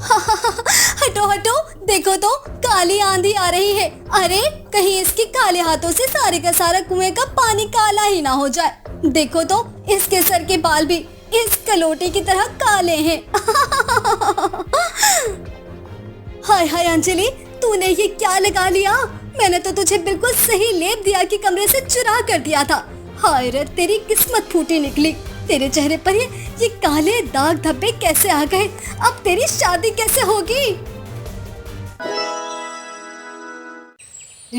हटो हटो, देखो तो काली आंधी आ रही है। अरे कहीं इसके काले हाथों से सारे का सारा कुएं का पानी काला ही ना हो जाए। देखो तो इसके सर के बाल भी इस कलोटी की तरह काले हैं। हाय हाय अंजलि, तूने ये क्या लगा लिया? मैंने तो तुझे बिल्कुल सही लेप दिया कि कमरे से चुरा कर दिया था। हाय रे, तेरी किस्मत फूटी निकली। तेरे चेहरे पर ये काले दाग धब्बे कैसे आ गए? अब तेरी शादी कैसे होगी?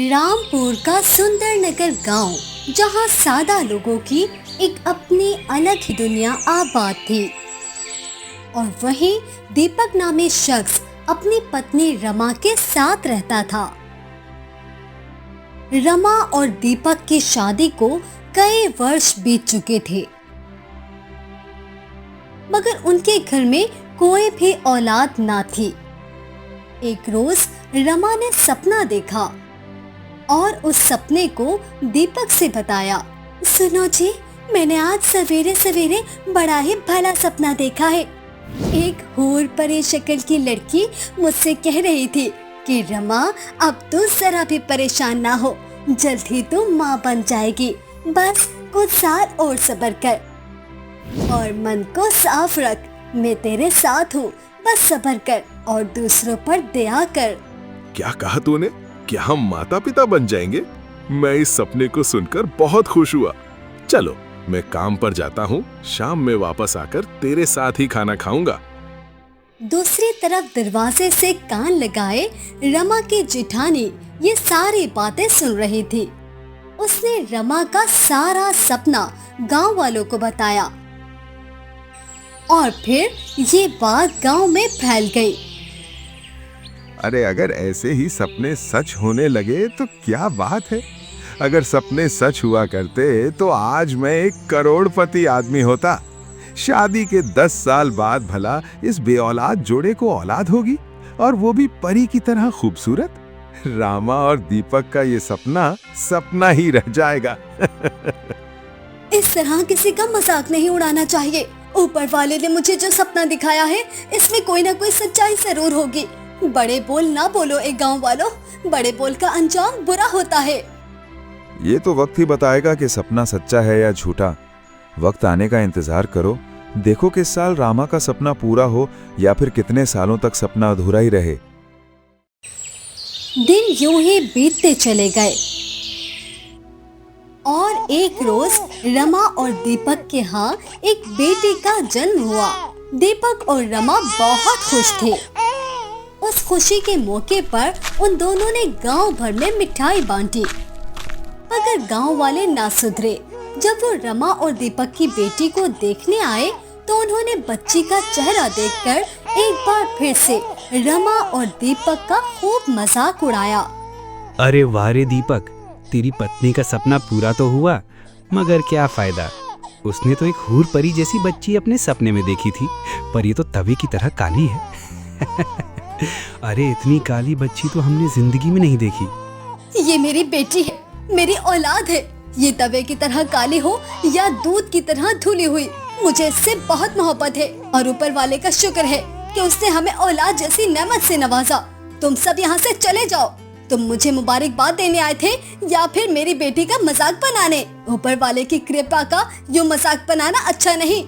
रामपुर का सुंदर नगर गांव, जहां सादा लोगों की एक अपनी अलग ही दुनिया आबाद थी। और वहीं दीपक नामी शख्स अपनी पत्नी रमा के साथ रहता था। रमा और दीपक की शादी को कई वर्ष बीत चुके थे, मगर उनके घर में कोई भी औलाद ना थी। एक रोज रमा ने सपना देखा और उस सपने को दीपक से बताया। सुनो जी, मैंने आज सवेरे सवेरे बड़ा ही भला सपना देखा है। एक हूर परी शक्ल की लड़की मुझसे कह रही थी कि रमा, अब तू जरा भी परेशान ना हो, जल्द ही तू माँ बन जाएगी। बस कुछ साल और सब्र कर और मन को साफ रख। मैं तेरे साथ हूँ, बस सब्र कर और दूसरों पर दया कर। क्या कहा तूने? क्या हम माता पिता बन जाएंगे? मैं इस सपने को सुनकर बहुत खुश हुआ। चलो मैं काम पर जाता हूँ, शाम में वापस आकर तेरे साथ ही खाना खाऊंगा। दूसरी तरफ दरवाजे से कान लगाए रमा की जेठानी ये सारी बातें सुन रही थी। उसने रमा का सारा सपना गांव वालों को बताया और फिर ये बात गांव में फैल गई। अरे अगर ऐसे ही सपने सच होने लगे तो क्या बात है। अगर सपने सच हुआ करते तो आज मैं एक करोड़पति आदमी होता। शादी के 10 साल बाद भला इस बेऔलाद जोड़े को औलाद होगी, और वो भी परी की तरह खूबसूरत। रामा और दीपक का ये सपना सपना ही रह जाएगा। इस तरह किसी का मजाक नहीं उड़ाना चाहिए। ऊपर वाले ने मुझे जो सपना दिखाया है, इसमें कोई ना कोई सच्चाई जरूर होगी। बड़े बोल ना बोलो ए गांव वालों, बड़े बोल का अंजाम बुरा होता है। ये तो वक्त ही बताएगा कि सपना सच्चा है या झूठा। वक्त आने का इंतजार करो, देखो किस साल रामा का सपना पूरा हो या फिर कितने सालों तक सपना अधूरा ही रहे। दिन यूं ही बीतते चले गए और एक रोज रमा और दीपक के यहाँ एक बेटी का जन्म हुआ। दीपक और रमा बहुत खुश थे। उस खुशी के मौके पर उन दोनों ने गांव भर में मिठाई बांटी, मगर गांव वाले ना सुधरे। जब वो रमा और दीपक की बेटी को देखने आए तो उन्होंने बच्ची का चेहरा देखकर एक बार फिर से रमा और दीपक का खूब मजाक उड़ाया। अरे वाह रे दीपक, तेरी पत्नी का सपना पूरा तो हुआ, मगर क्या फायदा। उसने तो एक हूर परी जैसी बच्ची अपने सपने में देखी थी, पर ये तो तवे की तरह काली है। अरे इतनी काली बच्ची तो हमने जिंदगी में नहीं देखी। ये मेरी बेटी है, मेरी औलाद है। ये तवे की तरह काली हो या दूध की तरह धुली हुई, मुझे इससे बहुत मोहब्बत है और ऊपर वाले का शुक्र है कि उसने हमें औलाद जैसी नेमत से नवाजा। तुम सब यहाँ से चले जाओ। तुम मुझे मुबारकबाद देने आए थे या फिर मेरी बेटी का मजाक बनाने? ऊपर वाले की कृपा का यूं मजाक बनाना अच्छा नहीं।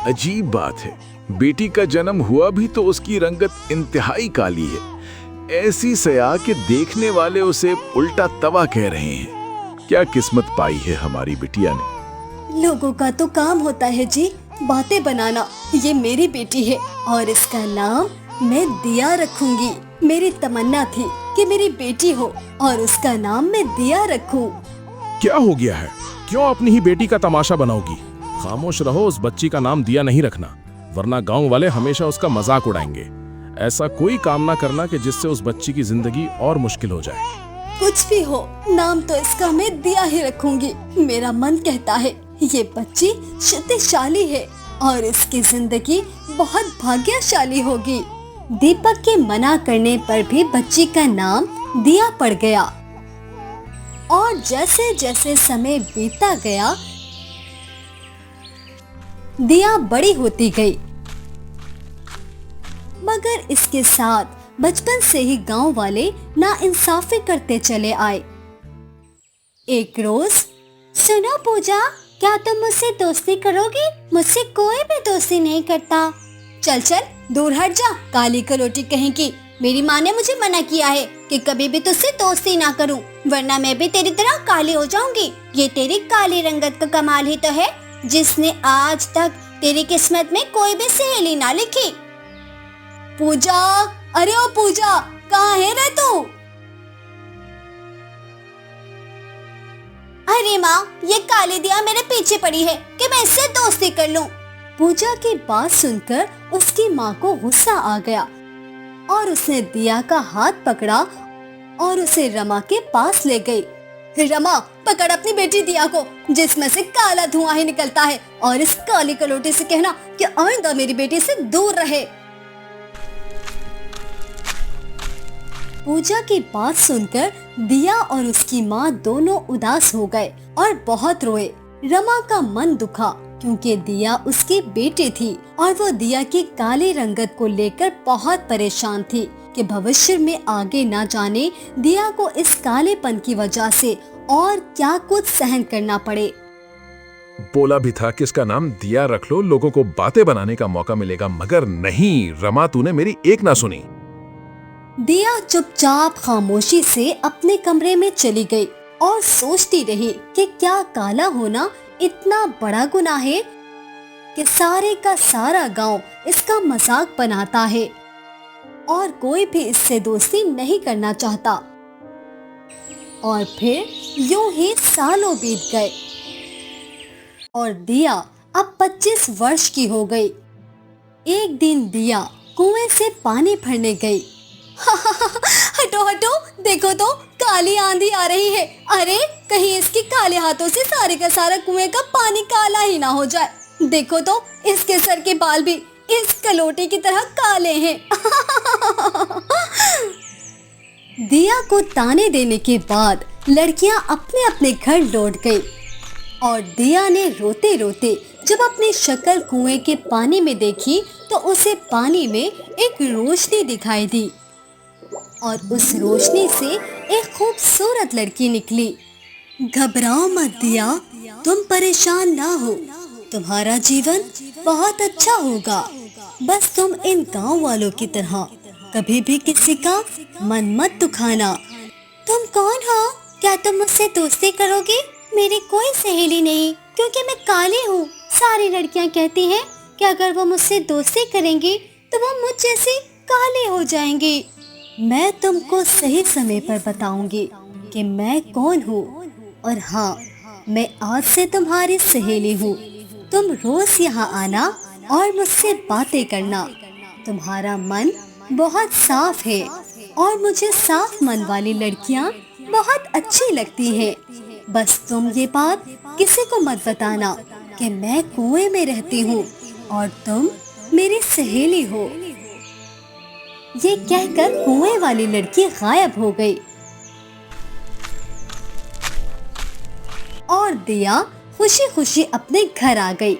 अजीब बात है, बेटी का जन्म हुआ भी तो उसकी रंगत इंतहाई काली है। ऐसी सया कि देखने वाले उसे उल्टा तवा कह रहे हैं। क्या किस्मत पाई है हमारी बिटिया ने। लोगों का तो काम होता है जी बातें बनाना। ये मेरी बेटी है और इसका नाम मैं दिया रखूंगी। मेरी तमन्ना थी कि मेरी बेटी हो और उसका नाम मैं दिया रखूं। क्या हो गया है? क्यों अपनी ही बेटी का तमाशा बनाओगी? खामोश रहो, उस बच्ची का नाम दिया नहीं रखना, वरना गांव वाले हमेशा उसका मजाक उड़ाएंगे। ऐसा कोई काम ना करना कि जिससे उस बच्ची की जिंदगी और मुश्किल हो जाए। कुछ भी हो, नाम तो इसका मैं दिया ही रखूंगी। मेरा मन कहता है ये बच्ची शक्तिशाली है और इसकी जिंदगी बहुत भाग्यशाली होगी। दीपक के मना करने पर भी बच्ची का नाम दिया पड़ गया और जैसे जैसे समय बीतता गया दिया बड़ी होती गई, मगर इसके साथ बचपन से ही गांव वाले नाइंसाफी करते चले आए। एक रोज, सुनो पूजा, क्या तुम मुझसे दोस्ती करोगी? मुझसे कोई भी दोस्ती नहीं करता। चल चल दूर हट जा, काली कलोटी कहीं की। मेरी माँ ने मुझे मना किया है कि कभी भी तुझसे दोस्ती ना करूं, वरना मैं भी तेरी तरह काली हो जाऊंगी। ये तेरी काली रंगत का कमाल ही तो है, जिसने आज तक तेरी किस्मत में कोई भी सहेली ना लिखी। पूजा, अरे ओ पूजा, कहाँ है रे तू? अरे माँ, ये काली दिया मेरे पीछे पड़ी है कि मैं इससे दोस्ती कर लूं। पूजा की बात सुनकर उसकी माँ को गुस्सा आ गया और उसने दिया का हाथ पकड़ा और उसे रमा के पास ले गई। रमा, पकड़ अपनी बेटी दिया को, जिसमें से काला धुआं ही निकलता है, और इस काली कलोटी से कहना कि आइंदा मेरी बेटी से दूर रहे। पूजा की बात सुनकर दिया और उसकी माँ दोनों उदास हो गए और बहुत रोए। रमा का मन दुखा क्योंकि दिया उसकी बेटी थी और वो दिया की काली रंगत को लेकर बहुत परेशान थी कि भविष्य में आगे ना जाने दिया को इस कालेपन की वजह से और क्या कुछ सहन करना पड़े। बोला भी था कि इसका नाम दिया रख लो, लोगों को बातें बनाने का मौका मिलेगा, मगर नहीं रमा, तूने मेरी एक ना सुनी। दिया चुपचाप खामोशी से अपने कमरे में चली गई और सोचती रही कि क्या काला होना इतना बड़ा गुनाह है कि सारे का सारा गांव इसका मजाक बनाता है और कोई भी इससे दोस्ती नहीं करना चाहता। और फिर यूं ही सालों बीत गए और दिया अब 25 वर्ष की हो गई। एक दिन दिया कुएं से पानी भरने गई। हटो हटो, देखो तो काली आंधी आ रही है। अरे कहीं इसके काले हाथों से सारे का सारा कुएं का पानी काला ही ना हो जाए। देखो तो इसके सर के बाल भी इस कलोटी की तरह काले हैं। दिया को ताने देने के बाद लड़कियां अपने अपने घर लौट गई और दिया ने रोते रोते जब अपनी शक्ल कुएं के पानी में देखी तो उसे पानी में एक रोशनी दिखाई दी और उस रोशनी से एक खूबसूरत लड़की निकली। घबराओ मत दिया, तुम परेशान ना हो, तुम्हारा जीवन बहुत अच्छा होगा। बस तुम इन गांव वालों की तरह कभी भी किसी का मन मत दुखाना। तुम कौन हो? क्या तुम मुझसे दोस्ती करोगी? मेरी कोई सहेली नहीं, क्योंकि मैं काली हूँ। सारी लड़कियाँ कहती हैं कि अगर वो मुझसे दोस्ती करेंगी तो वो मुझ जैसी काली हो जाएंगी। मैं तुमको सही समय पर बताऊंगी कि मैं कौन हूँ, और हाँ, मैं आज से तुम्हारी सहेली हूँ। तुम रोज यहाँ आना और मुझसे बातें करना। तुम्हारा मन बहुत साफ है और मुझे साफ मन वाली लड़कियाँ बहुत अच्छी लगती हैं। बस तुम ये बात किसी को मत बताना कि मैं कुएं में रहती हूँ और तुम मेरी सहेली हो। ये कहकर कुएं वाली लड़की गायब हो गई और दिया खुशी खुशी अपने घर आ गई।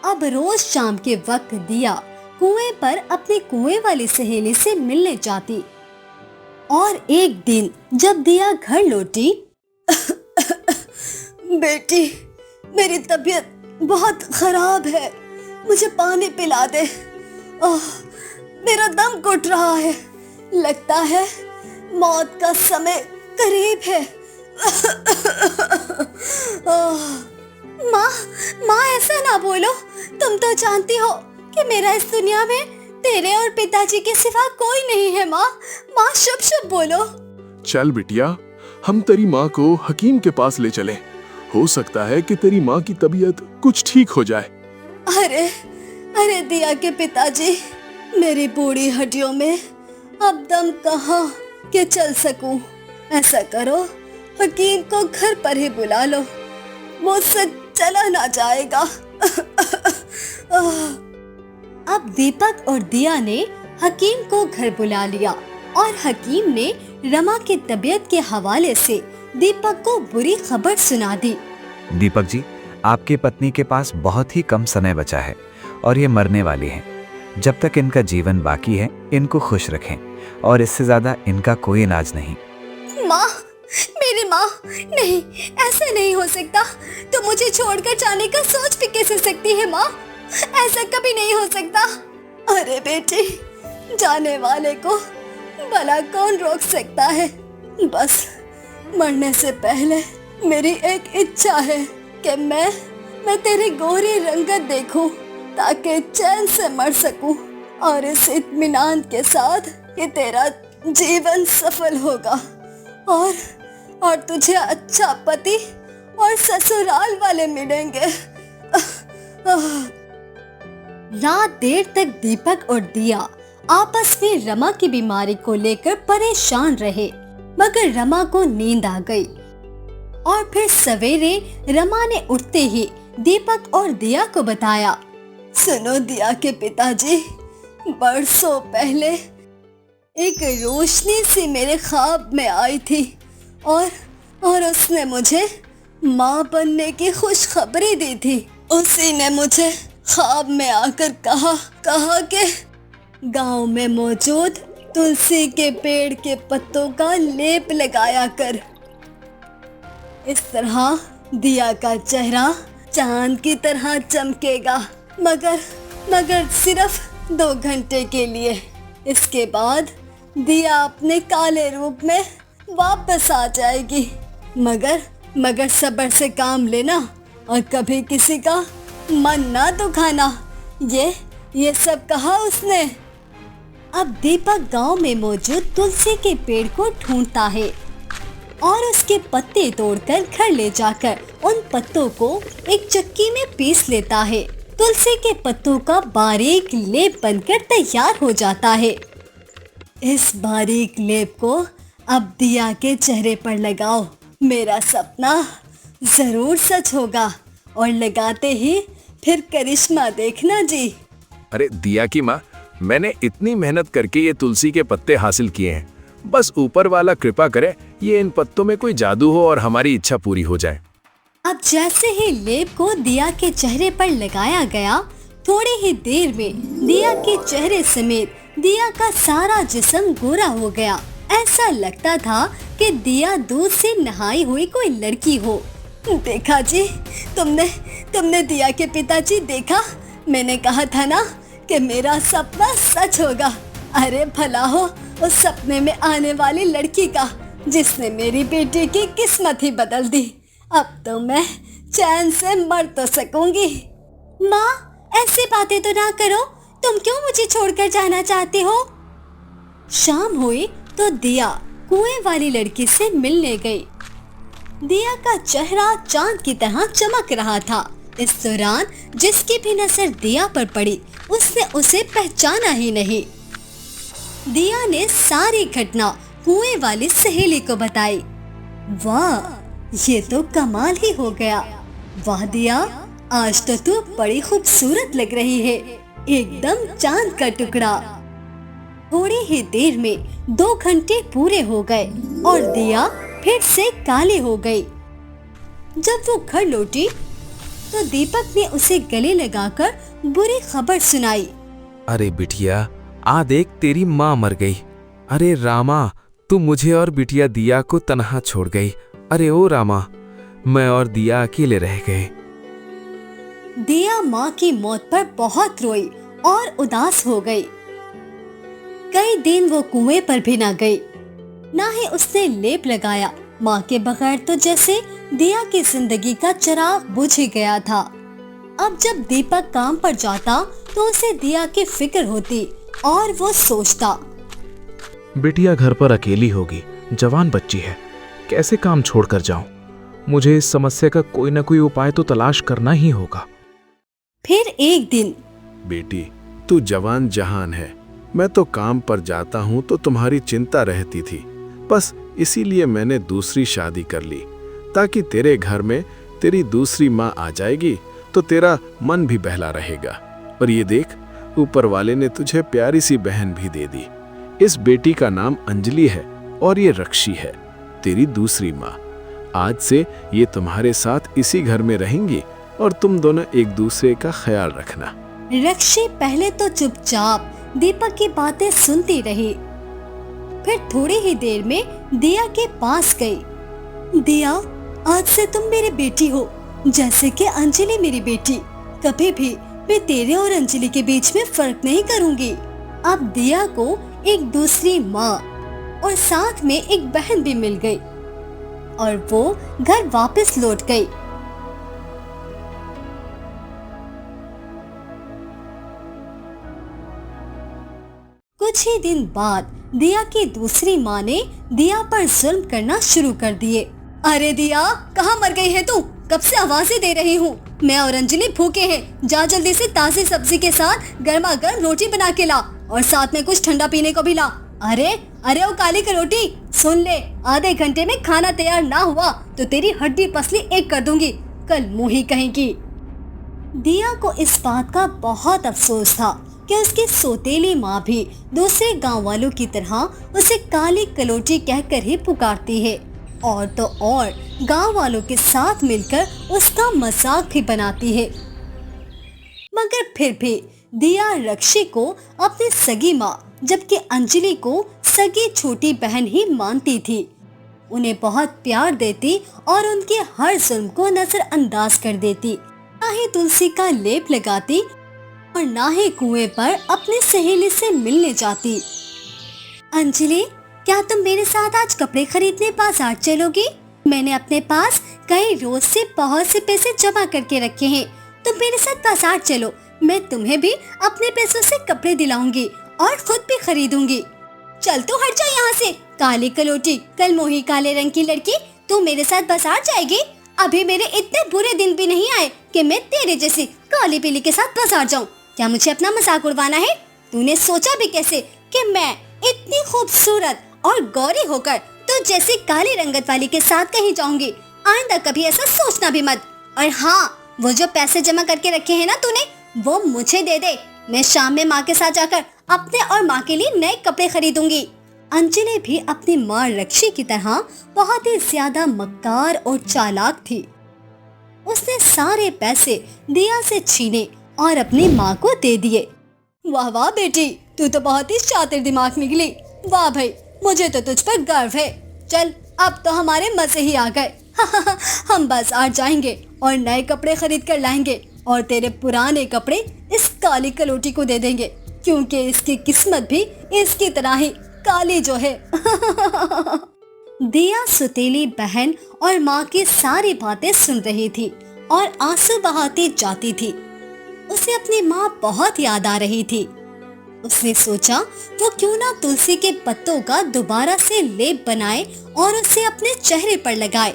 अब रोज शाम के वक्त दिया कुएं पर अपनी कुएं वाली सहेली से मिलने जाती और एक दिन जब दिया घर लौटी, बेटी, मेरी तबीयत बहुत खराब है, मुझे पानी पिला दे। मेरा दम घुट रहा है, लगता है मौत का समय करीब है। माँ, माँ ऐसा ना बोलो, तुम तो जानती हो कि मेरा इस दुनिया में तेरे और पिताजी के सिवा कोई नहीं है। माँ, माँ शुभ शुभ बोलो। चल बिटिया, हम तेरी माँ को हकीम के पास ले चलें। हो सकता है कि तेरी माँ की तबीयत कुछ ठीक हो जाए। अरे अरे दिया के पिताजी, मेरी बूढ़ी हड्डियों में अब दम कहाँ कि चल सकूं। ऐसा करो, हकीम को घर पर ही बुला लो, मुझसे चला ना जाएगा। अब दीपक और दिया ने हकीम को घर बुला लिया और हकीम ने रमा की तबीयत के हवाले से दीपक को बुरी खबर सुना दी। दीपक जी, आपकी पत्नी के पास बहुत ही कम समय बचा है और ये मरने वाली हैं। जब तक इनका जीवन बाकी है इनको खुश रखें और इससे ज्यादा इनका कोई इलाज नहीं। माँ, मेरी माँ, नहीं, ऐसा नहीं हो सकता। तो मुझे छोड़कर जाने का सोच भी कैसे सकती है माँ? ऐसा कभी नहीं हो सकता। अरे बेटी, जाने वाले को भला कौन रोक सकता है? बस मरने से पहले मेरी एक इच्छा है कि मैं तेरी गोरी रंगत देखूं, ताकि चैन से मर सकूं और इस इत्मीनान के साथ कि तेरा जीवन सफल होगा और तुझे अच्छा पति और ससुराल वाले मिलेंगे। रात देर तक दीपक और दिया आपस में रमा की बीमारी को लेकर परेशान रहे, मगर रमा को नींद आ गई। और फिर सवेरे रमा ने उठते ही दीपक और दिया को बताया, सुनो दिया के पिताजी, बरसों पहले एक रोशनी सी मेरे ख्वाब में आई थी और उसने मुझे माँ बनने की खुशखबरी दी थी। उसी ने मुझे ख्वाब में आकर कहा कि गांव में मौजूद तुलसी के पेड़ के पत्तों का लेप लगाया कर। इस तरह दिया का चेहरा चांद की तरह चमकेगा, मगर सिर्फ 2 घंटे के लिए। इसके बाद दिया अपने काले रूप में वापस आ जाएगी। मगर सब्र से काम लेना और कभी किसी का मन ना दुखाना। ये सब कहा उसने। अब दीपक गांव में मौजूद तुलसी के पेड़ को ढूंढता है और उसके पत्ते तोड़कर घर ले जाकर उन पत्तों को एक चक्की में पीस लेता है। तुलसी के पत्तों का बारीक लेप बनकर तैयार हो जाता है। इस बारीक लेप को अब दिया के चेहरे पर लगाओ। मेरा सपना जरूर सच होगा और लगाते ही फिर करिश्मा देखना जी। अरे दिया की माँ, मैंने इतनी मेहनत करके ये तुलसी के पत्ते हासिल किए हैं, बस ऊपर वाला कृपा करे ये इन पत्तों में कोई जादू हो और हमारी इच्छा पूरी हो जाए। अब जैसे ही लेप को दिया के चेहरे पर लगाया गया, थोड़ी ही देर में दिया के चेहरे समेत दिया का सारा जिस्म गोरा हो गया। ऐसा लगता था कि दिया दूध से नहाई हुई कोई लड़की हो। देखा जी, तुमने दिया के पिताजी देखा, मैंने कहा था ना कि मेरा सपना सच होगा। अरे भला हो उस सपने में आने वाली लड़की का, जिसने मेरी बेटी की किस्मत ही बदल दी। अब तो मैं चैन से मर तो सकूंगी। माँ, ऐसी बातें तो ना करो, तुम क्यों मुझे छोड़कर जाना चाहती हो? शाम हुई तो दिया कुएं वाली लड़की से मिलने गई। दिया का चेहरा चांद की तरह चमक रहा था। इस दौरान जिसकी भी नजर दिया पर पड़ी, उसने उसे पहचाना ही नहीं। दिया ने सारी घटना कुएं वाली सहेली को बताई। वाह, ये तो कमाल ही हो गया। वाह दिया, आज तो तू बड़ी खूबसूरत लग रही है, एकदम चांद का टुकड़ा। थोड़ी ही देर में 2 घंटे पूरे हो गए और दिया फिर से काली हो गई। जब वो घर लौटी तो दीपक ने उसे गले लगाकर बुरी खबर सुनाई। अरे बिटिया, आ देख, तेरी माँ मर गई। अरे रामा, तू मुझे और बिटिया दिया को तन्हा छोड़ गई। अरे ओ रामा, मैं और दिया अकेले रह गए। दिया माँ की मौत पर बहुत रोई और उदास हो गई। कई दिन वो कुएं पर भी ना गई, ना ही उसने लेप लगाया। माँ के बगैर तो जैसे दिया की जिंदगी का चिराग बुझ ही गया था। अब जब दीपक काम पर जाता तो उसे दिया की फिक्र होती और वो सोचता, बिटिया घर पर अकेली होगी, जवान बच्ची है, कैसे काम छोड़कर जाऊं? मुझे इस समस्या का कोई ना कोई उपाय तो तलाश करना ही होगा। फिर एक दिन, बेटी, तू जवान जहान है, मैं तो काम पर जाता हूँ तो तुम्हारी चिंता रहती थी। बस इसीलिए मैंने दूसरी शादी कर ली, ताकि तेरे घर में तेरी दूसरी माँ आ जाएगी तो तेरा मन भी बहला रहेगा। और ये देख, ऊपर वाले ने तुझे प्यारी सी बहन भी दे दी। इस बेटी का नाम अंजलि है और ये रक्षी है, तेरी दूसरी माँ। आज से ये तुम्हारे साथ इसी घर में रहेंगी और तुम दोनों एक दूसरे का ख्याल रखना। रक्षी पहले तो चुपचाप दीपक की बातें सुनती रही, फिर थोड़ी ही देर में दिया के पास गई। दिया, आज से तुम मेरी बेटी हो, जैसे कि अंजलि मेरी बेटी। कभी भी मैं तेरे और अंजलि के बीच में फर्क नहीं करूंगी। अब दिया को एक दूसरी माँ और साथ में एक बहन भी मिल गई और वो घर वापस लौट गई। कुछ ही दिन बाद दिया की दूसरी माँ ने दिया पर जुल्म करना शुरू कर दिए। अरे दिया, कहाँ मर गई है तू? कब से आवाजें दे रही हूँ। मैं और अंजलि भूखे हैं। जा जल्दी से ताजी सब्जी के साथ गर्मा गर्म रोटी बना के ला और साथ में कुछ ठंडा पीने को भी ला। अरे अरे ओ काली की रोटी, सुन ले, आधे घंटे में खाना तैयार ना हुआ तो तेरी हड्डी पसली एक कर दूंगी, कल मुंही कहेंगी। दिया को इस बात का बहुत अफसोस था कि उसकी सौतेली माँ भी दूसरे गांव वालों की तरह उसे काली कलोटी कहकर ही पुकारती है और तो और गांव वालों के साथ मिलकर उसका मजाक भी बनाती है। मगर फिर भी दिया रक्षी को अपनी सगी माँ जबकि अंजलि को सगी छोटी बहन ही मानती थी। उन्हें बहुत प्यार देती और उनके हर जुल्म को नजरअंदाज कर देती। ना ही तुलसी का लेप लगाती और ना ही कुएं पर अपनी सहेली से मिलने जाती। अंजलि, क्या तुम मेरे साथ आज कपड़े खरीदने बाजार चलोगी? मैंने अपने पास कई रोज से बहुत से पैसे जमा करके रखे हैं। तुम मेरे साथ बाजार चलो, मैं तुम्हें भी अपने पैसों से कपड़े दिलाऊंगी और खुद भी खरीदूंगी। चल तो हट जा यहाँ से, काली कलोटी, कल मोही काले रंग की लड़की, तू मेरे साथ बाजार जाएगी? अभी मेरे इतने बुरे दिन भी नहीं आए कि मैं तेरे जैसी काली पीली के साथ बाजार जाऊँ। क्या मुझे अपना मजाक उड़वाना है? तूने सोचा भी कैसे कि मैं इतनी खूबसूरत और गौरी होकर तो जैसे काली रंगत वाली के साथ कहीं जाऊंगी? आइंदा कभी ऐसा सोचना भी मत। और हाँ, वो जो पैसे जमा करके रखे हैं ना तूने, वो मुझे दे दे। मैं शाम में माँ के साथ जाकर अपने और माँ के लिए नए कपड़े खरीदूंगी। अंजलि भी अपनी माँ रक्षी की तरह बहुत ही ज्यादा मक्कार और चालाक थी। उसने सारे पैसे दिया से छीने और अपनी माँ को दे दिए। वाह वाह बेटी, तू तो बहुत ही शातिर दिमाग निकली। वाह भाई, मुझे तो तुझ पर गर्व है। चल, अब तो हमारे मजे ही आ गए। हम बाजार जाएंगे और नए कपड़े खरीद कर लाएंगे और तेरे पुराने कपड़े इस काली कलोटी को दे देंगे, क्योंकि इसकी किस्मत भी इसकी तरह ही काली जो है। दिया सुतीली बहन और माँ की सारी बातें सुन रही थी और आंसू बहाती जाती थी। उसे अपनी माँ बहुत याद आ रही थी। उसने सोचा वो क्यों ना तुलसी के पत्तों का दोबारा से लेप बनाए और उसे अपने चेहरे पर लगाए,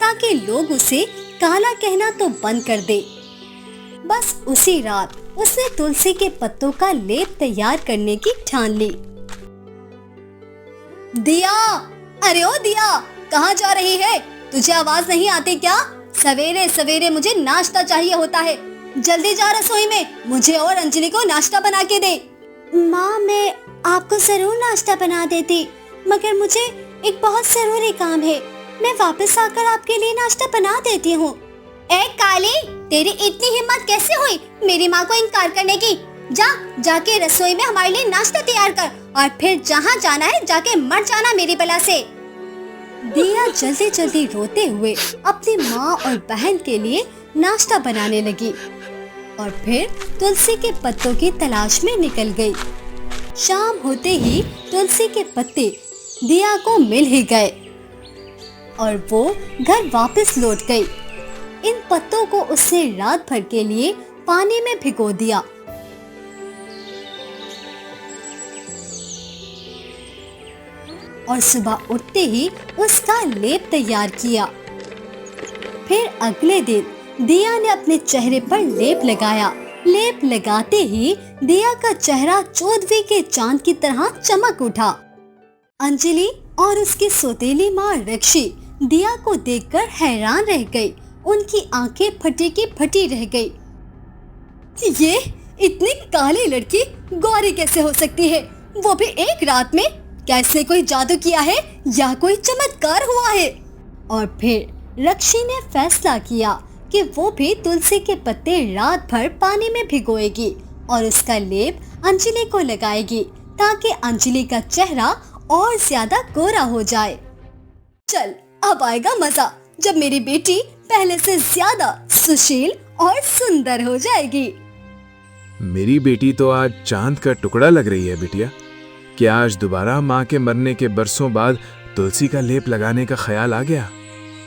ताकि लोग उसे काला कहना तो बंद कर दे। बस उसी रात उसने तुलसी के पत्तों का लेप तैयार करने की ठान ली। दिया, अरे ओ दिया, कहाँ जा रही है? तुझे आवाज नहीं आती क्या? सवेरे सवेरे मुझे नाश्ता चाहिए होता है। जल्दी जा रसोई में, मुझे और अंजलि को नाश्ता बना के दे। माँ, मैं आपको जरूर नाश्ता बना देती, मगर मुझे एक बहुत जरूरी काम है। मैं वापस आकर आपके लिए नाश्ता बना देती हूँ। ए काली, तेरी इतनी हिम्मत कैसे हुई मेरी माँ को इनकार करने की? जाके रसोई में हमारे लिए नाश्ता तैयार कर और फिर जहाँ जाना है जाके मर जाना मेरी बला से। दिया जल्दी जल्दी रोते हुए अपनी माँ और बहन के लिए नाश्ता बनाने लगी और फिर तुलसी के पत्तों की तलाश में निकल गई। शाम होते ही तुलसी के पत्ते दिया को मिल ही गए और वो घर वापस लौट गई। इन पत्तों को उसने रात भर के लिए पानी में भिगो दिया। और सुबह उठते ही उसका लेप तैयार किया। फिर अगले दिन दिया ने अपने चेहरे पर लेप लगाया। लेप लगाते ही दिया का चेहरा 14वीं के चांद की तरह चमक उठा। अंजलि और उसकी सौतेली माँ रक्षी दिया को देखकर हैरान रह गई। उनकी आंखें फटी की फटी रह गई। ये इतनी काली लड़की गौरी कैसे हो सकती है, वो भी एक रात में? कैसे कोई जादू किया है या कोई चमत्कार हुआ है? और फिर रक्षी ने फैसला किया कि वो भी तुलसी के पत्ते रात भर पानी में भिगोएगी और उसका लेप अंजलि को लगाएगी ताकि अंजलि का चेहरा और ज्यादा गोरा हो जाए। चल, अब आएगा मजा जब मेरी बेटी पहले से ज्यादा सुशील और सुंदर हो जाएगी। मेरी बेटी तो आज चांद का टुकड़ा लग रही है बिटिया। क्या आज दोबारा माँ के मरने के बरसों बाद तुलसी का लेप लगाने का ख्याल आ गया?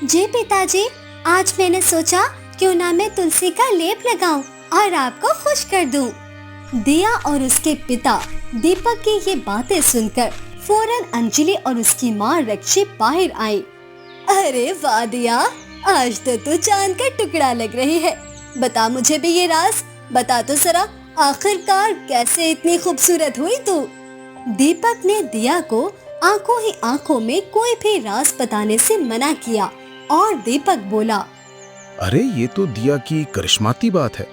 जी पिताजी, आज मैंने सोचा क्यों ना मैं तुलसी का लेप लगाऊं और आपको खुश कर दूं। दिया और उसके पिता दीपक की ये बातें सुनकर फौरन अंजलि और उसकी माँ रक्षी बाहर आई। अरे वाह दिया, आज तो तू चांद का टुकड़ा लग रही है। बता मुझे भी ये राज, बता तो जरा, आखिरकार कैसे इतनी खूबसूरत हुई तू? दीपक ने दिया को आंखों ही आंखों में कोई भी राज बताने से मना किया और दीपक बोला, अरे ये तो दिया की करिश्माती बात है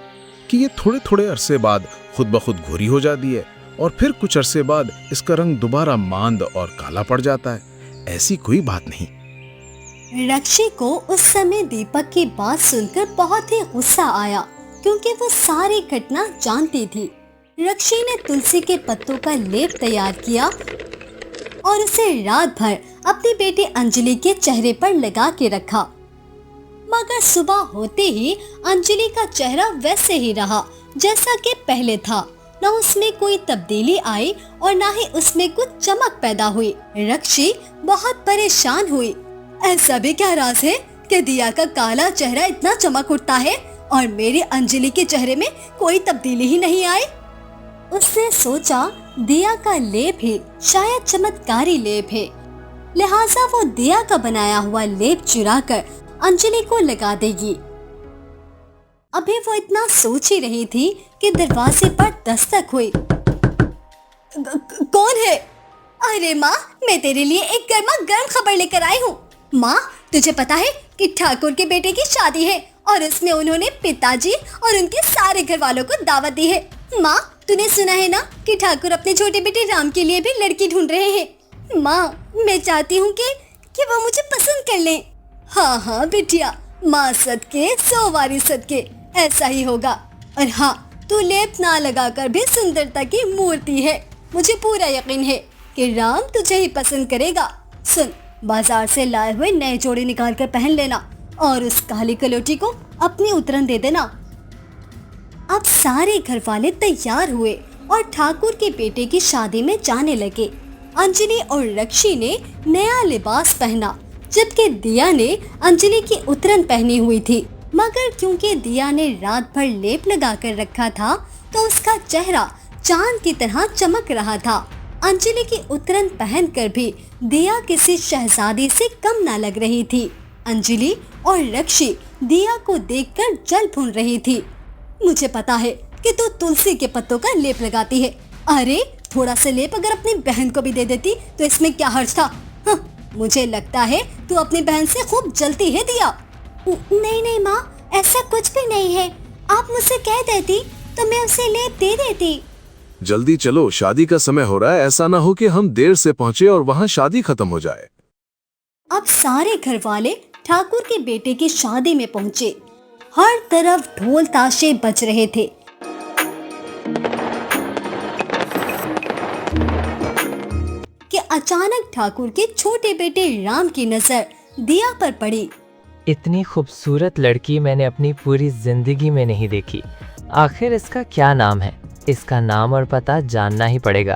कि ये थोड़े थोड़े अरसे बाद खुद ब खुद गोरी हो जाती है और फिर कुछ अरसे बाद इसका रंग दोबारा मांद और काला पड़ जाता है। ऐसी कोई बात नहीं। रक्षी को उस समय दीपक की बात सुनकर बहुत ही गुस्सा आया क्योंकि वो सारी घटना जानती थी। रक्षी ने तुलसी के पत्तों का लेप तैयार किया और उसे रात भर अपनी बेटी अंजलि के चेहरे पर लगा के रखा, मगर सुबह होते ही अंजलि का चेहरा वैसे ही रहा जैसा कि पहले था। न उसमें कोई तब्दीली आई और न ही उसमें कुछ चमक पैदा हुई। रक्षी बहुत परेशान हुई। ऐसा भी क्या राज है कि दिया का काला चेहरा इतना चमक उठता है और मेरी अंजलि के चेहरे में कोई तब्दीली ही नहीं आई। उसने सोचा दिया का लेप ही शायद चमत्कारी लेप है, लिहाजा वो दिया का बनाया हुआ लेप चुराकर अंजलि को लगा देगी। अभी वो इतना सोच ही रही थी कि दरवाजे पर दस्तक हुई। कौन है? अरे माँ, मैं तेरे लिए एक गर्मा गर्म खबर लेकर आई हूँ। माँ, तुझे पता है कि ठाकुर के बेटे की शादी है और इसमें उन्होंने पिताजी और उनके सारे घर वालों को दावत दी है। माँ, तूने सुना है ना कि ठाकुर अपने छोटे बेटे राम के लिए भी लड़की ढूंढ रहे हैं। माँ, मैं चाहती हूँ कि वो मुझे पसंद कर ले। हाँ हाँ बिटिया, माँ सदके 100 वारी सदके, ऐसा ही होगा। और हाँ, तू लेप ना लगाकर भी सुंदरता की मूर्ति है। मुझे पूरा यकीन है कि राम तुझे ही पसंद करेगा। सुन, बाजार से लाए हुए नए जोड़े निकाल कर पहन लेना और उस काली कलोटी को अपनी उतरन दे देना। अब सारे घर वाले तैयार हुए और ठाकुर के बेटे की शादी में जाने लगे। अंजलि और रक्षी ने नया लिबास पहना जबकि दिया ने अंजलि की उतरन पहनी हुई थी, मगर क्योंकि दिया ने रात भर लेप लगा कर रखा था तो उसका चेहरा चांद की तरह चमक रहा था। अंजलि की उतरन पहनकर भी दिया किसी शहजादी से कम ना लग रही थी। अंजलि और रक्षी दिया को देखकर जल भून रही थी। मुझे पता है कि तू तुलसी के पत्तों का लेप लगाती है। अरे थोड़ा सा लेप अगर अपनी बहन को भी दे देती तो इसमें क्या हर्ज था? हाँ, मुझे लगता है तू अपनी बहन से खूब जलती है दिया। नहीं नहीं माँ, ऐसा कुछ भी नहीं है। आप मुझसे कह देती तो मैं उसे लेप दे देती। जल्दी चलो, शादी का समय हो रहा है। ऐसा ना हो कि हम देर से पहुंचे और वहां शादी खत्म हो जाए। अब सारे घर वाले ठाकुर के बेटे की शादी में पहुंचे। हर तरफ ढोल ताशे बज रहे थे। कि अचानक ठाकुर के छोटे बेटे राम की नजर दिया पर पड़ी। इतनी खूबसूरत लड़की मैंने अपनी पूरी जिंदगी में नहीं देखी। आखिर इसका क्या नाम है? इसका नाम और पता जानना ही पड़ेगा।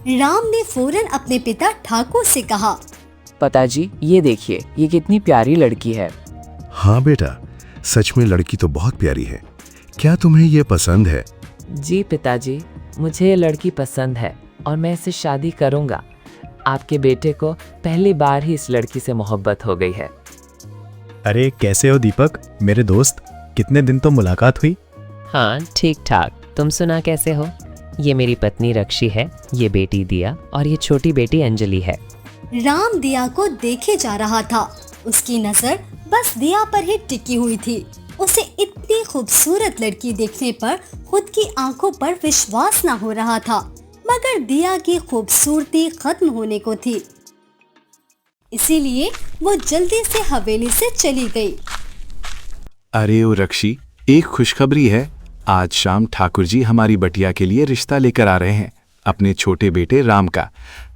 राम ने फौरन अपने पिता ठाकुर से कहा, पिताजी ये देखिए, ये कितनी प्यारी लड़की है। हाँ बेटा, सच में लड़की तो बहुत प्यारी है। क्या तुम्हें ये पसंद है? जी पिताजी, मुझे ये लड़की पसंद है और मैं इससे शादी करूंगा। आपके बेटे को पहली बार ही इस लड़की से मोहब्बत हो गई है। अरे कैसे हो दीपक, मेरे दोस्त? कितने दिन तो मुलाकात हुई। हाँ ठीक ठाक, तुम सुना कैसे हो? ये मेरी पत्नी रक्षी है, ये बेटी दिया और ये छोटी बेटी अंजलि है। राम दिया को देखे जा रहा था। उसकी नजर बस दिया पर ही टिकी हुई थी। उसे इतनी खूबसूरत लड़की देखने पर खुद की आंखों पर विश्वास न हो रहा था, मगर दिया की खूबसूरती खत्म होने को थी। इसीलिए वो जल्दी से हवेली से चली गई। अरे ओ रक्षी, एक खुशखबरी है। आज शाम ठाकुर जी हमारी बटिया के लिए रिश्ता लेकर आ रहे हैं, अपने छोटे बेटे राम का।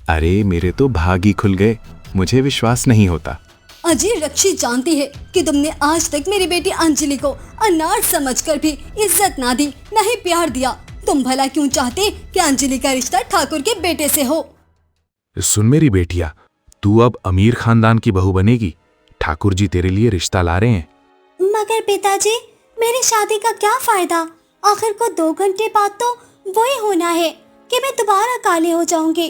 अरे मेरे तो भाग ही खुल गए, मुझे विश्वास नहीं होता। अजी रक्षी जानती है कि तुमने आज तक मेरी बेटी अंजलि को अनाथ समझकर भी इज्जत ना दी, ना ही प्यार दिया। तुम भला क्यों चाहते कि अंजलि का रिश्ता ठाकुर के बेटे से हो? सुन मेरी बेटिया, तू अब अमीर खानदान की बहू बनेगी। ठाकुर जी तेरे लिए रिश्ता ला रहे हैं। मगर पिताजी, मेरी शादी का क्या फायदा? आखिर को 2 घंटे बाद तो वही होना है कि मैं दोबारा काले हो जाऊंगी।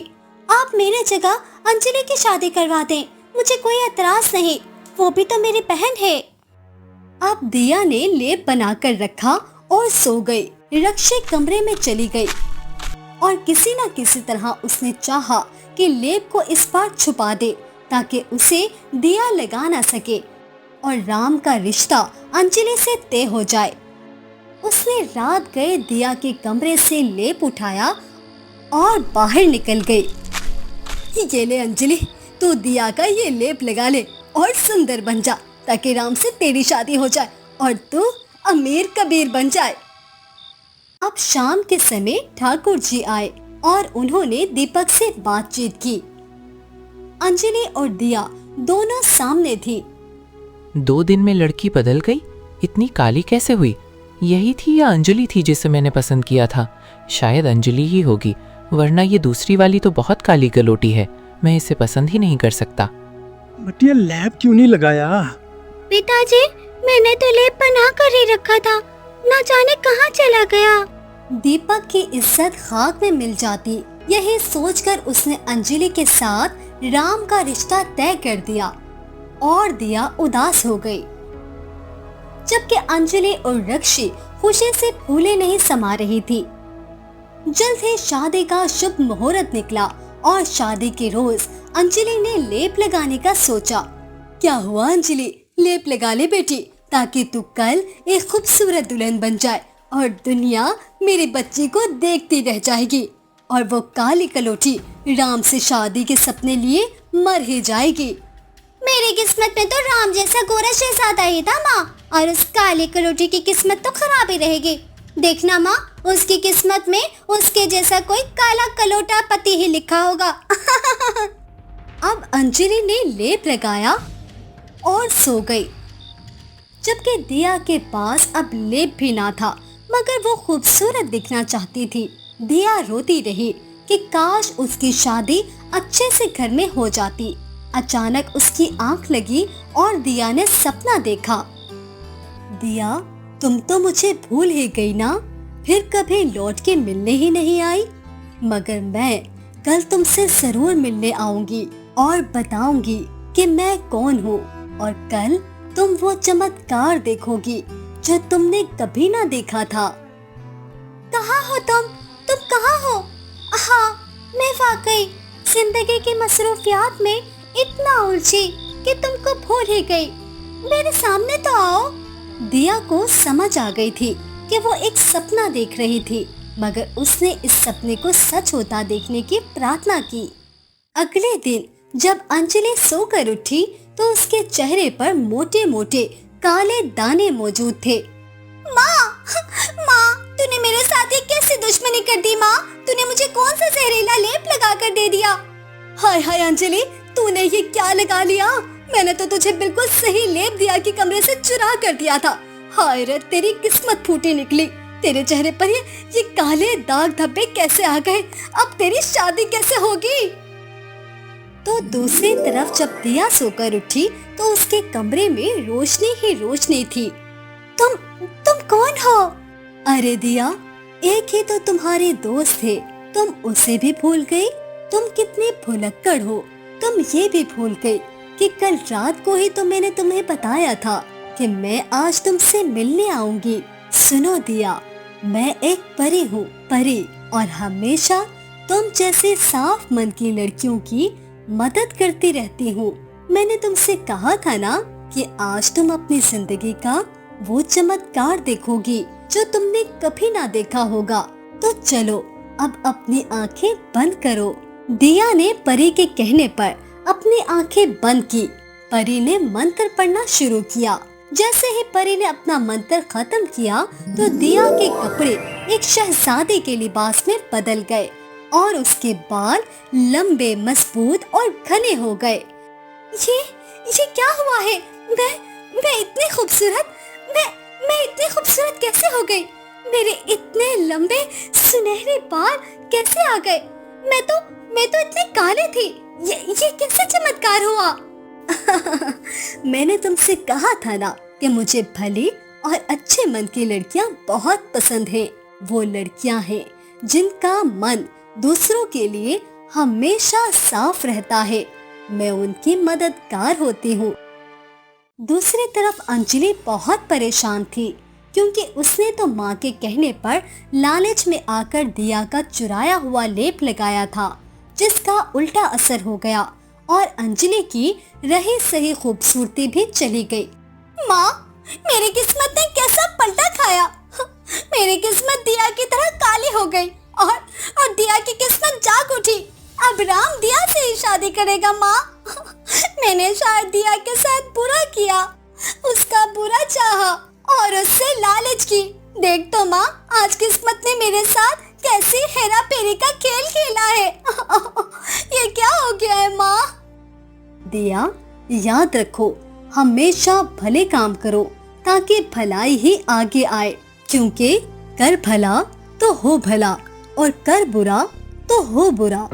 आप मेरी जगह अंजलि की शादी करवा दें, मुझे कोई एतराज नहीं, वो भी तो मेरी बहन है। अब दिया ने लेप बनाकर रखा और सो गई। रक्षी कमरे में चली गई और किसी न किसी तरह उसने चाहा कि लेप को इस बार छुपा दे ताकि उसे दिया लगा ना सके और राम का रिश्ता अंजलि से तय हो जाए। उसने रात गए दिया के कमरे से लेप उठाया और बाहर निकल गई। ये ले अंजलि, तू दिया का ये लेप लगा ले और सुंदर बन जा ताकि राम से तेरी शादी हो जाए और तू अमीर कबीर बन जाए। अब शाम के समय ठाकुर जी आए और उन्होंने दीपक से बातचीत की। अंजलि और दिया दोनों सामने थी। 2 दिन में लड़की बदल गई, इतनी काली कैसे हुई? यही थी या अंजलि थी जिसे मैंने पसंद किया था? शायद अंजलि ही होगी, वरना ये दूसरी वाली तो बहुत काली गलोटी है, मैं इसे पसंद ही नहीं कर सकता। बटिया लैब क्यों नहीं लगाया? पिताजी, मैंने तो लेप बना कर ही रखा था, ना जाने कहाँ चला गया। दीपक की इज्जत खाक में मिल जाती, यही सोचकर उसने अंजलि के साथ राम का रिश्ता तय कर दिया और दिया उदास हो गई। जबकि अंजलि और रक्षी खुशी से फूले नहीं समा रही थी। जल्द ही शादी का शुभ मुहूर्त निकला और शादी के रोज अंजलि ने लेप लगाने का सोचा। क्या हुआ अंजलि, लेप लगा ले बेटी, ताकि तू कल एक खूबसूरत दुल्हन बन जाए और दुनिया मेरी बच्ची को देखती रह जाएगी और वो काली कलोटी राम से शादी के सपने लिए मर ही जाएगी। मेरी किस्मत में तो राम जैसा गोरा शहजादा ही था माँ, और उस काली कलोटी की किस्मत तो खराब ही रहेगी। देखना माँ, उसकी किस्मत में उसके जैसा कोई काला कलोटा पति ही लिखा होगा। अब अंजलि ने लेप लगाया और सो गई, जबकि दिया के पास अब लेप भी ना था, मगर वो खूबसूरत दिखना चाहती थी। दिया रोती रही कि काश उसकी शादी अच्छे से घर में हो जाती। अचानक उसकी आंख लगी और दिया ने सपना देखा। दिया, तुम तो मुझे भूल ही गई ना, फिर कभी लौट के मिलने ही नहीं आई, मगर मैं कल तुमसे जरूर मिलने आऊंगी और बताऊंगी कि मैं कौन हूँ, और कल तुम वो चमत्कार देखोगी जो तुमने कभी ना देखा था। कहाँ हो तुम कहाँ हो? हाँ, मैं वाकई जिंदगी की मसरूफियात में इतना उलझी कि तुमको भूल ही गई। मेरे सामने तो आओ। दिया को समझ आ गई थी कि वो एक सपना देख रही थी, मगर उसने इस सपने को सच होता देखने की प्रार्थना की। अगले दिन जब अंजलि सोकर उठी तो उसके चेहरे पर मोटे मोटे काले दाने मौजूद थे। माँ, तूने मेरे साथ ये कैसी दुश्मनी कर दी माँ? तूने मुझे कौन सा जहरीला लेप लगा कर दे दिया? हाय हाय अंजलि, तूने ये क्या लगा लिया? मैंने तो तुझे बिल्कुल सही लेप दिया के कमरे से चुरा कर दिया था। हाय रे, तेरी किस्मत फूटी निकली। तेरे चेहरे पर ये काले दाग धब्बे कैसे आ गए? अब तेरी शादी कैसे होगी? तो दूसरी तरफ जब दिया सोकर उठी तो उसके कमरे में रोशनी ही रोशनी थी। तुम कौन हो? अरे दिया, एक ही तो तुम्हारे दोस्त थे, तुम उसे भी भूल गई? तुम कितनी भुलक्कड़ हो। तुम ये भी भूल गई कि कल रात को ही तो मैंने तुम्हें बताया था कि मैं आज तुमसे मिलने आऊंगी। सुनो दिया, मैं एक परी हूँ, परी, और हमेशा तुम जैसे साफ मन की लड़कियों की मदद करती रहती हूँ। मैंने तुमसे कहा था ना कि आज तुम अपनी जिंदगी का वो चमत्कार देखोगी जो तुमने कभी ना देखा होगा। तो चलो अब अपनी आंखें बंद करो। दिया ने परी के कहने पर अपनी आंखें बंद की। परी ने मंत्र पढ़ना शुरू किया। जैसे ही परी ने अपना मंत्र खत्म किया तो दिया के कपड़े एक शहजादे के लिबास में बदल गए और उसके बाल लंबे, मजबूत और घने हो गए। ये क्या हुआ है? मैं इतनी खूबसूरत मैं इतनी खूबसूरत कैसे हो गई? मेरे इतने लंबे सुनहरे बाल कैसे आ गए? मैं तो इतनी काली थी। ये कैसे चमत्कार हुआ? मैंने तुमसे कहा था ना कि मुझे भली और अच्छे मन की लड़कियां बहुत पसंद हैं। वो लड़कियां हैं जिनका मन दूसरों के लिए हमेशा साफ रहता है। मैं उनकी मददगार होती हूँ। दूसरी तरफ अंजलि बहुत परेशान थी क्योंकि उसने तो माँ के कहने पर लालच में आकर दिया का चुराया हुआ लेप लगाया था, जिसका उल्टा असर हो गया और अंजलि की रही सही खूबसूरती भी चली गई। माँ, मेरी किस्मत ने कैसा पलटा खाया। मेरी किस्मत दिया की तरह काली हो गई और दिया की किस्मत जाग उठी। अब राम दिया से ही शादी करेगा। माँ, मैंने शायद दिया के साथ बुरा किया, उसका बुरा चाहा और उससे लालच की। देख तो माँ, आज किस्मत ने मेरे साथ कैसी हेरा फेरी का खेल खेला है। ये क्या हो गया है माँ? दिया, याद रखो, हमेशा भले काम करो ताकि भलाई ही आगे आए, क्योंकि कर भला तो हो भला और कर बुरा तो हो बुरा।